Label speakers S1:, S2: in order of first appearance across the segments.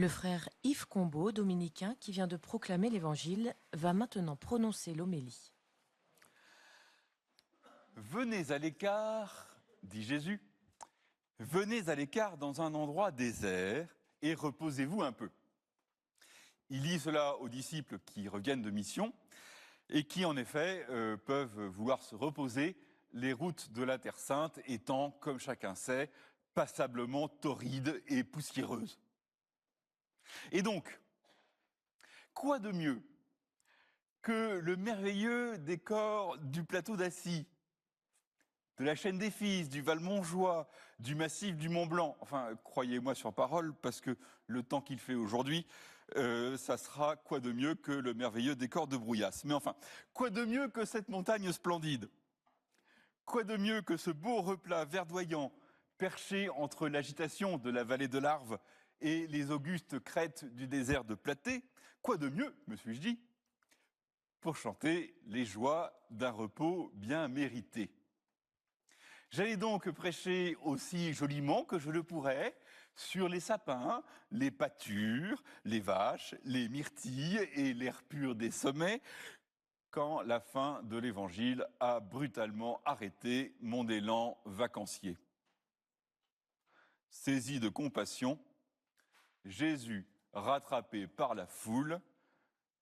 S1: Le frère Yves Combeau, dominicain, qui vient de proclamer l'Évangile, va maintenant prononcer l'homélie.
S2: Venez à l'écart, dit Jésus, venez à l'écart dans un endroit désert et reposez-vous un peu. Il dit cela aux disciples qui reviennent de mission et qui, en effet, peuvent vouloir se reposer, les routes de la Terre Sainte étant, comme chacun sait, passablement torrides et poussiéreuses. Et donc, quoi de mieux que le merveilleux décor du plateau d'Assy, de la chaîne des Fils, du Val-Montjoie, du massif du Mont-Blanc. Enfin, croyez-moi sur parole, parce que le temps qu'il fait aujourd'hui, ça sera quoi de mieux que le merveilleux décor de Brouillas. Mais enfin, quoi de mieux que cette montagne splendide? Quoi de mieux que ce beau replat verdoyant, perché entre l'agitation de la vallée de l'Arve et les augustes crêtes du désert de Platée? Quoi de mieux, me suis-je dit, pour chanter les joies d'un repos bien mérité? J'allais donc prêcher aussi joliment que je le pourrais sur les sapins, les pâtures, les vaches, les myrtilles et l'air pur des sommets, quand la fin de l'Évangile a brutalement arrêté mon élan vacancier. Saisi de compassion, Jésus, rattrapé par la foule,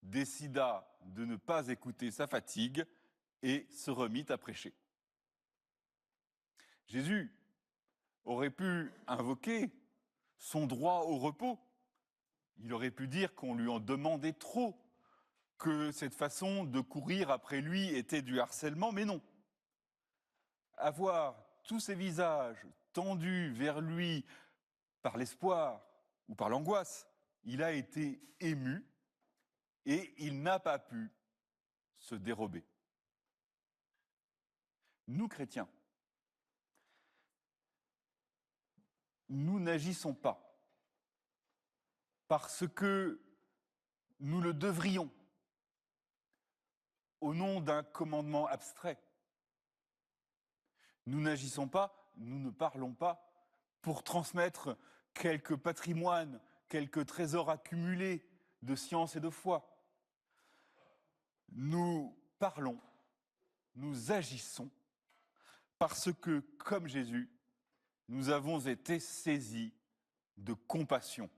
S2: décida de ne pas écouter sa fatigue et se remit à prêcher. Jésus aurait pu invoquer son droit au repos. Il aurait pu dire qu'on lui en demandait trop, que cette façon de courir après lui était du harcèlement, mais non. Avoir tous ces visages tendus vers lui par l'espoir ou par l'angoisse, il a été ému et il n'a pas pu se dérober. Nous, chrétiens, nous n'agissons pas parce que nous le devrions au nom d'un commandement abstrait. Nous n'agissons pas, nous ne parlons pas pour transmettre quelques patrimoines, quelques trésors accumulés de science et de foi. Nous parlons, nous agissons parce que, comme Jésus, nous avons été saisis de compassion.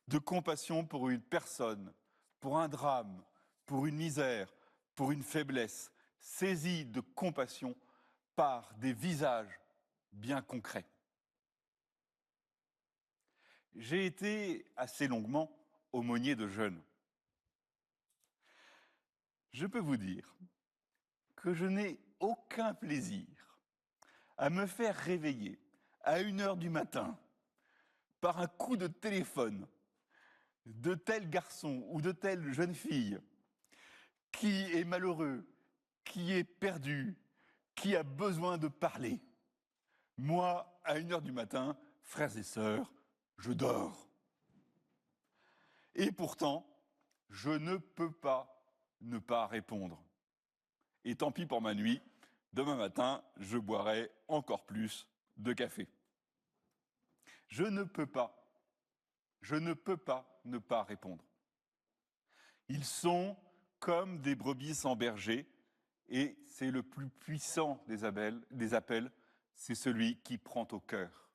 S2: De compassion pour une personne, pour un drame, pour une misère, pour une faiblesse, saisis de compassion par des visages bien concrets. J'ai été assez longuement aumônier de jeunes. Je peux vous dire que je n'ai aucun plaisir à me faire réveiller à 1h du matin par un coup de téléphone de tel garçon ou de telle jeune fille qui est malheureux, qui est perdu, qui a besoin de parler. Moi, à 1h du matin, frères et sœurs, je dors. Et pourtant, je ne peux pas ne pas répondre. Et tant pis pour ma nuit, demain matin, je boirai encore plus de café. Je ne peux pas ne pas répondre. Ils sont comme des brebis sans berger, et c'est le plus puissant des appels, c'est celui qui prend au cœur.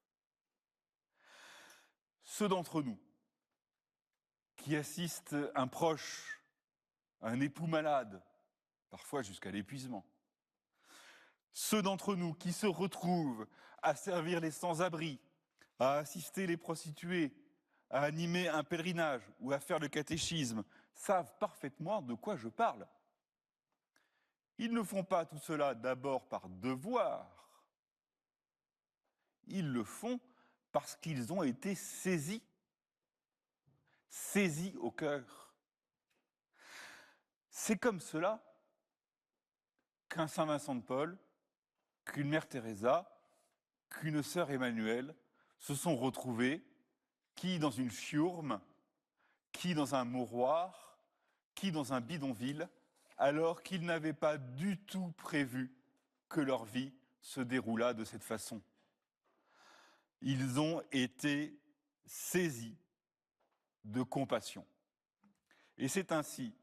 S2: Ceux d'entre nous qui assistent un proche, un époux malade, parfois jusqu'à l'épuisement. Ceux d'entre nous qui se retrouvent à servir les sans-abri, à assister les prostituées, à animer un pèlerinage ou à faire le catéchisme, savent parfaitement de quoi je parle. Ils ne font pas tout cela d'abord par devoir, ils le font parce qu'ils ont été saisis au cœur. C'est comme cela qu'un Saint Vincent de Paul, qu'une Mère Teresa, qu'une sœur Emmanuelle se sont retrouvés, qui dans une fiurme, qui dans un mouroir, qui dans un bidonville, alors qu'ils n'avaient pas du tout prévu que leur vie se déroulât de cette façon. Ils ont été saisis de compassion. Et c'est ainsi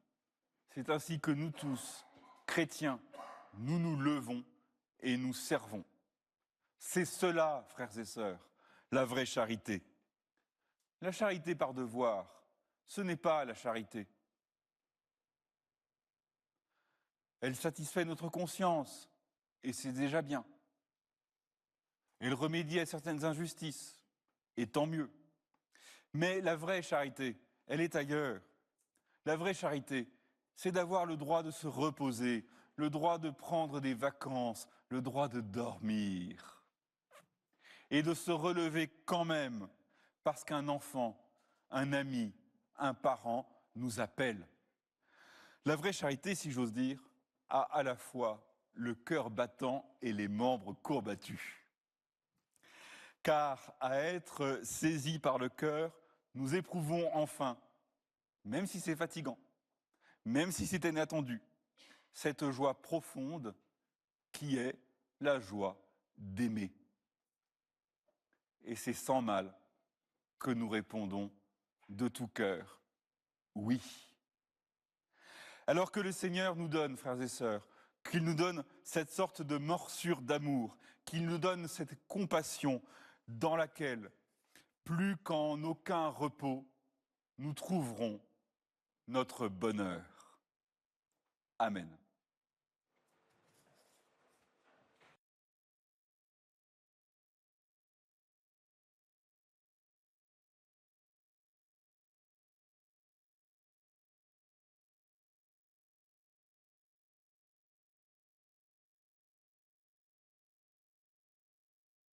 S2: que nous tous, chrétiens, nous nous levons et nous servons. C'est cela, frères et sœurs, la vraie charité. La charité par devoir, ce n'est pas la charité. Elle satisfait notre conscience, et c'est déjà bien. Elle remédie à certaines injustices, et tant mieux. Mais la vraie charité, elle est ailleurs. La vraie charité, c'est d'avoir le droit de se reposer, le droit de prendre des vacances, le droit de dormir. Et de se relever quand même, parce qu'un enfant, un ami, un parent nous appelle. La vraie charité, si j'ose dire, a à la fois le cœur battant et les membres courbatus. Car à être saisis par le cœur, nous éprouvons enfin, même si c'est fatigant, même si c'est inattendu, cette joie profonde qui est la joie d'aimer. Et c'est sans mal que nous répondons de tout cœur, oui. Alors que le Seigneur nous donne, frères et sœurs, qu'il nous donne cette sorte de morsure d'amour, qu'il nous donne cette compassion dans laquelle, plus qu'en aucun repos, nous trouverons notre bonheur. Amen.